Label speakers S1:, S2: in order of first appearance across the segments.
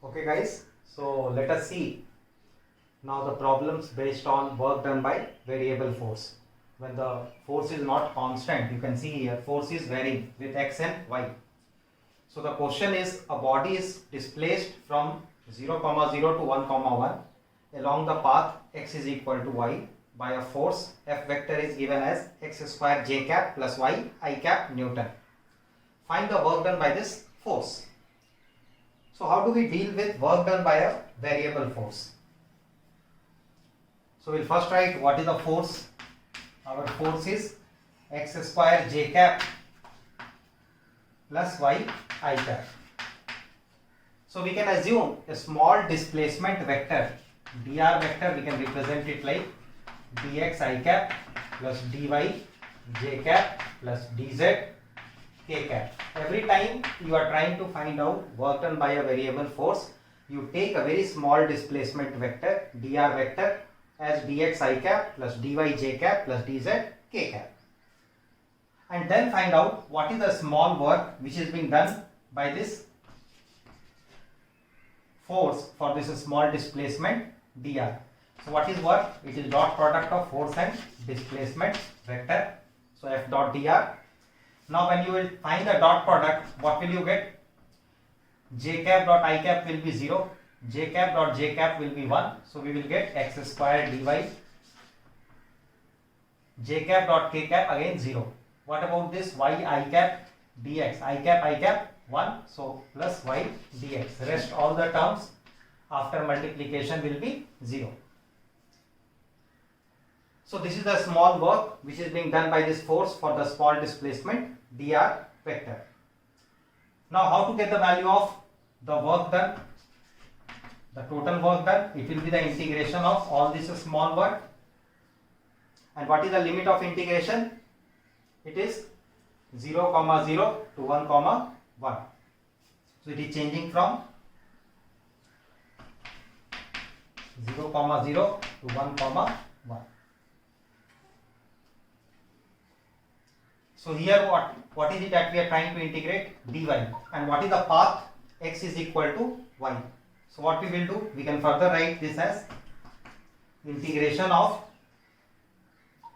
S1: Okay guys, so let us see now the problems based on work done by variable force. When the force is not constant, you can see here force is varying with x and y. So the question is, a body is displaced from 0, 0 to 1, 1 along the path x is equal to y by a force F vector is given as x square j cap plus y I cap Newton. Find the work done by this force. So how do we deal with work done by a variable force? So we'll first write what is the force. Our force is x square j cap plus y I cap. So we can assume a small displacement vector, dr vector, we can represent it like dx I cap plus dy j cap plus dz k cap. Every time you are trying to find out work done by a variable force, you take a very small displacement vector, dr vector, as dx I cap plus dy j cap plus dz k cap, and then find out what is the small work which is being done by this force for this small displacement dr. So what is work? It is dot product of force and displacement vector. So F dot dr. Now when you will find the dot product, what will you get? J cap dot I cap will be 0, j cap dot j cap will be 1. So we will get x square dy, j cap dot k cap again 0. What about this y I cap dx? I cap 1. So plus y dx. Rest all the terms after multiplication will be 0. So this is the small work which is being done by this force for the small displacement dr vector. Now how to get the value of the work done? The total work done, it will be the integration of all this small work. And what is the limit of integration? It is 0, 0 to 1, 1. So it is changing from 0, 0 to 1, 1. So here what is it that we are trying to integrate? Dy. And what is the path? X is equal to y. So what we will do? We can further write this as integration of,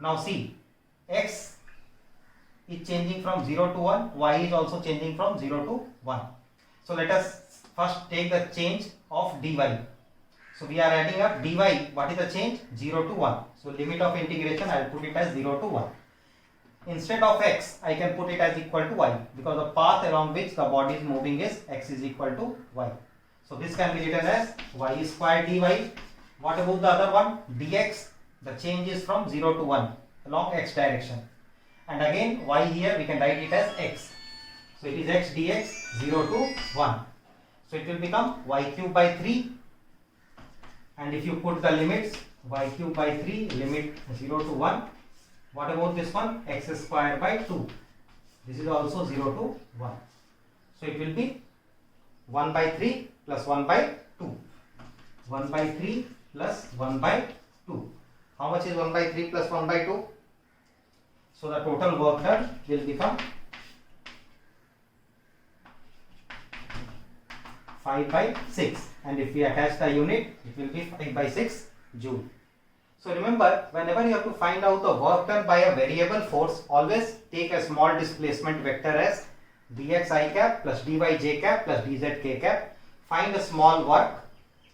S1: now see, x is changing from 0 to 1, y is also changing from 0 to 1. So let us first take the change of dy. So we are adding up dy. What is the change? 0 to 1. So limit of integration, I will put it as 0 to 1. Instead of x, I can put it as equal to y, because the path along which the body is moving is x is equal to y. So this can be written as y square dy. What about the other one? Dx, the change is from 0 to 1 along x direction. And again y here we can write it as x. So it is x dx 0 to 1. So it will become y cube by 3. And if you put the limits, y cube by 3, limit 0 to 1. What about this one? X square by 2. This is also 0 to 1. So it will be 1 by 3 plus 1 by 2. 1 by 3 plus 1 by 2. How much is 1 by 3 plus 1 by 2? So the total work done will become 5 by 6. And if we attach the unit, it will be 5 by 6 joule. So remember, whenever you have to find out the work done by a variable force, always take a small displacement vector as dx I cap plus dy j cap plus dz k cap. Find a small work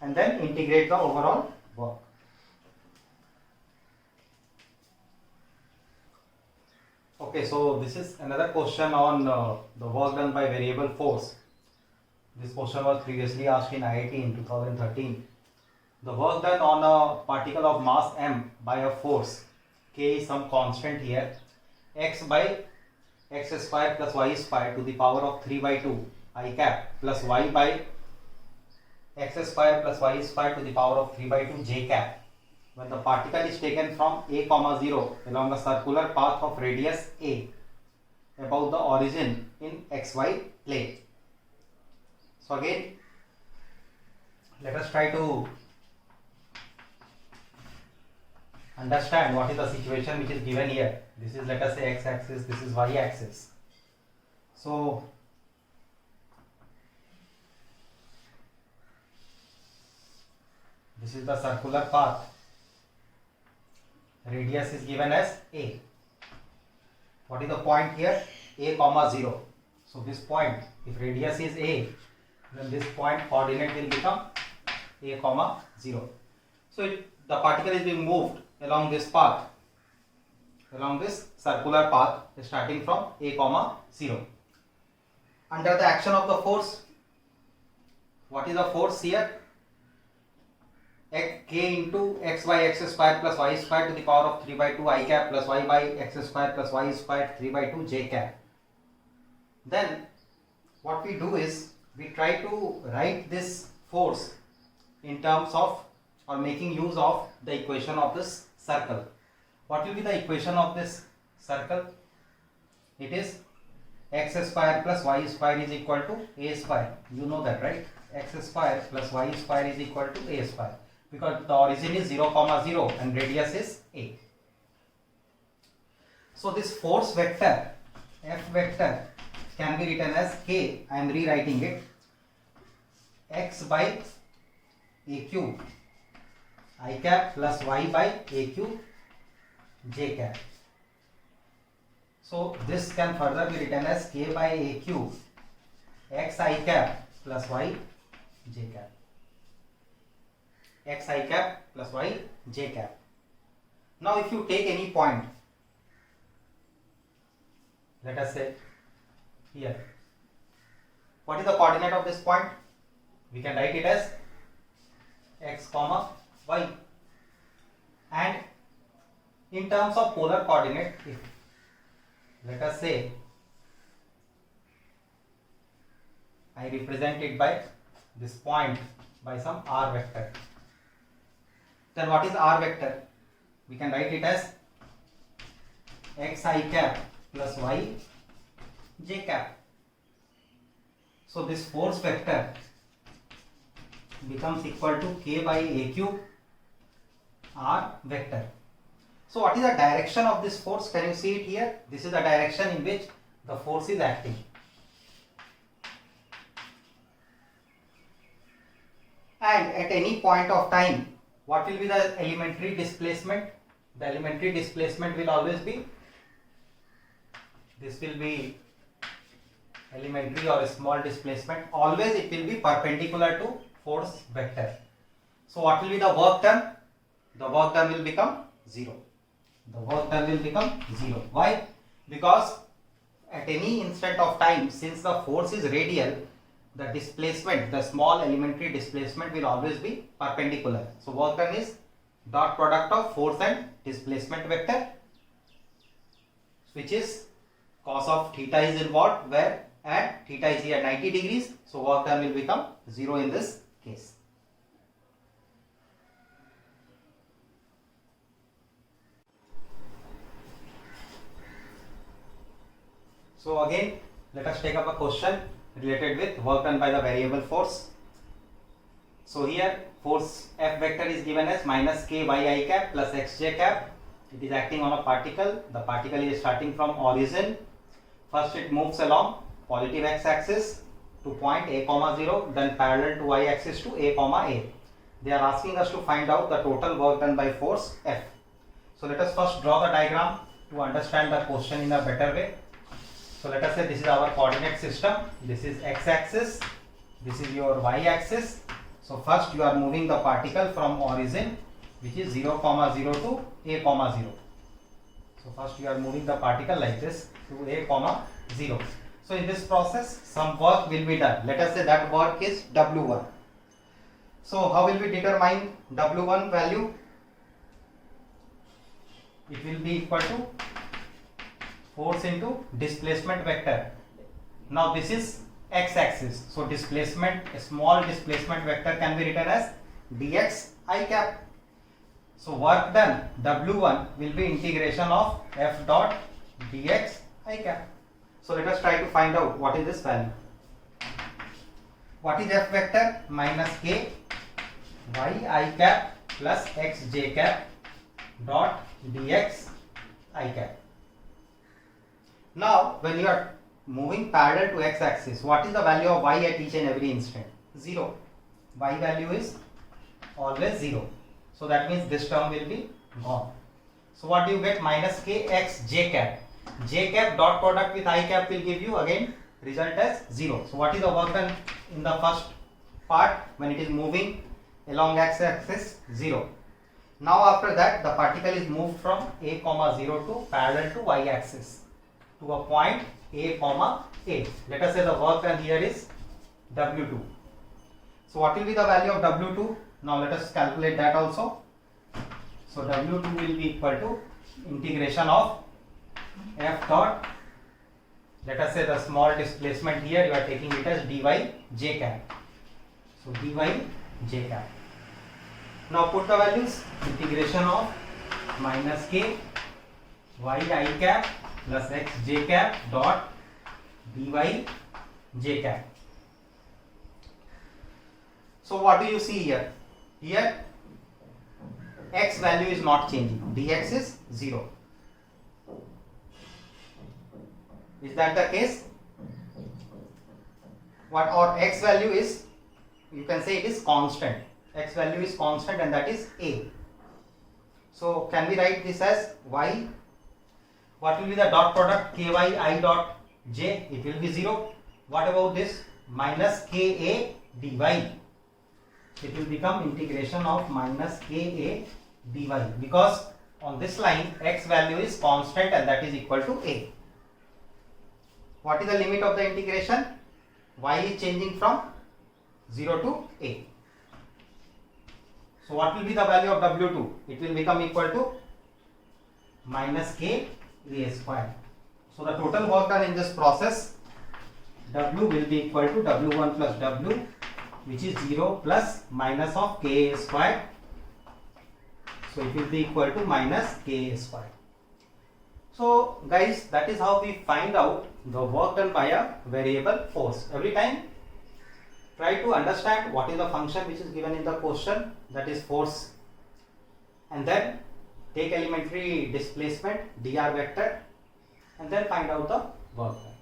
S1: and then integrate the overall work. Okay, so this is another question on the work done by variable force. This question was previously asked in IIT in 2013. The work done on a particle of mass m by a force k is some constant here, x by x square plus y square to the power of 3 by 2 I cap plus y by x square plus y square to the power of 3 by 2 j cap, when the particle is taken from a, 0 along a circular path of radius a about the origin in xy plane. So again, let us try to understand what is the situation which is given here. This is, let us say, x axis, this is y axis. So This is the circular path. Radius is given as a. What is the point here? A comma 0. So this point, if radius is a, then this point coordinate will become a comma 0. So the particle is being moved along this path, along this circular path starting from a comma 0. Under the action of the force, what is the force here? K into x by x square plus y square to the power of 3 by 2 I cap plus y by x square plus y square 3 by 2 j cap. Then what we do is we try to write this force in terms of or making use of the equation of this circle. What will be the equation of this circle? It is x square plus y square is equal to a square. You know that, right? X square plus y square is equal to a square, because the origin is 0 comma 0 and radius is a. So this force vector F vector can be written as k. I am rewriting it, x by a cube I cap plus y by a cube j cap. So this can further be written as k by a cube x I cap plus y j cap. X I cap plus y j cap. Now if you take any point, let us say here, what is the coordinate of this point? We can write it as x comma y, and in terms of polar coordinate, if let us say I represent it by this point by some r vector, then what is r vector? We can write it as x I cap plus y j cap. So this force vector becomes equal to k by a cube r vector. So what is the direction of this force? Can you see it here? This is the direction in which the force is acting. And at any point of time, what will be the elementary displacement? The elementary displacement will always be, this will be elementary or a small displacement, always it will be perpendicular to force vector. So what will be the work done? The work done will become 0. The work done will become 0. Why? Because at any instant of time, since the force is radial, the displacement, the small elementary displacement will always be perpendicular. So work done is dot product of force and displacement vector, which is cos of theta is involved, where at theta is here 90 degrees. So work done will become 0 in this case. So again, let us take up a question related with work done by the variable force. So here force F vector is given as minus k y I cap plus x j cap. It is acting on a particle. The particle is starting from origin. First it moves along positive x axis to point a comma 0, then parallel to y axis to a comma a. They are asking us to find out the total work done by force F. So let us first draw the diagram to understand the question in a better way. So let us say this is our coordinate system. This is x axis, this is your y axis. So first you are moving the particle from origin, which is 0 comma 0 to a comma 0. So first you are moving the particle like this to a comma 0. So in this process some work will be done. Let us say that work is W1. So how will we determine W1 value? It will be equal to force into displacement vector. Now this is x axis. So displacement, a small displacement vector can be written as dx I cap. So work done W1 will be integration of f dot dx I cap. So let us try to find out what is this value. What is f vector? Minus k y I cap plus x j cap dot dx I cap. Now when you are moving parallel to x axis, what is the value of y at each and every instant? 0. Y value is always 0. So that means this term will be gone. So what do you get? Minus kx j cap. J cap dot product with I cap will give you again result as 0. So what is the work done in the first part when it is moving along x-axis? 0. Now after that the particle is moved from a comma 0 to parallel to y-axis to a point a comma a. Let us say the work done here is W2. So what will be the value of W2? Now let us calculate that also. So W2 will be equal to integration of f dot, let us say the small displacement here you are taking it as dy j cap. So dy j cap. Now put the values. Integration of minus k y I cap plus x j cap dot dy j cap. So what do you see here? Here x value is not changing. Dx is 0. Is that the case? What or x value is, you can say it is constant. X value is constant and that is a. So can we write this as y? What will be the dot product ky I dot j? It will be 0. What about this minus ka dy? It will become integration of minus ka dy, because on this line x value is constant and that is equal to a. What is the limit of the integration? Y is changing from 0 to a. So what will be the value of W2? It will become equal to minus k a square. So the total work done in this process, W will be equal to W1 plus W, which is 0 plus minus of k a square. So it will be equal to minus k a square. So guys, that is how we find out the work done by a variable force. Every time try to understand what is the function which is given in the question, that is force, and then take elementary displacement dr vector and then find out the work done.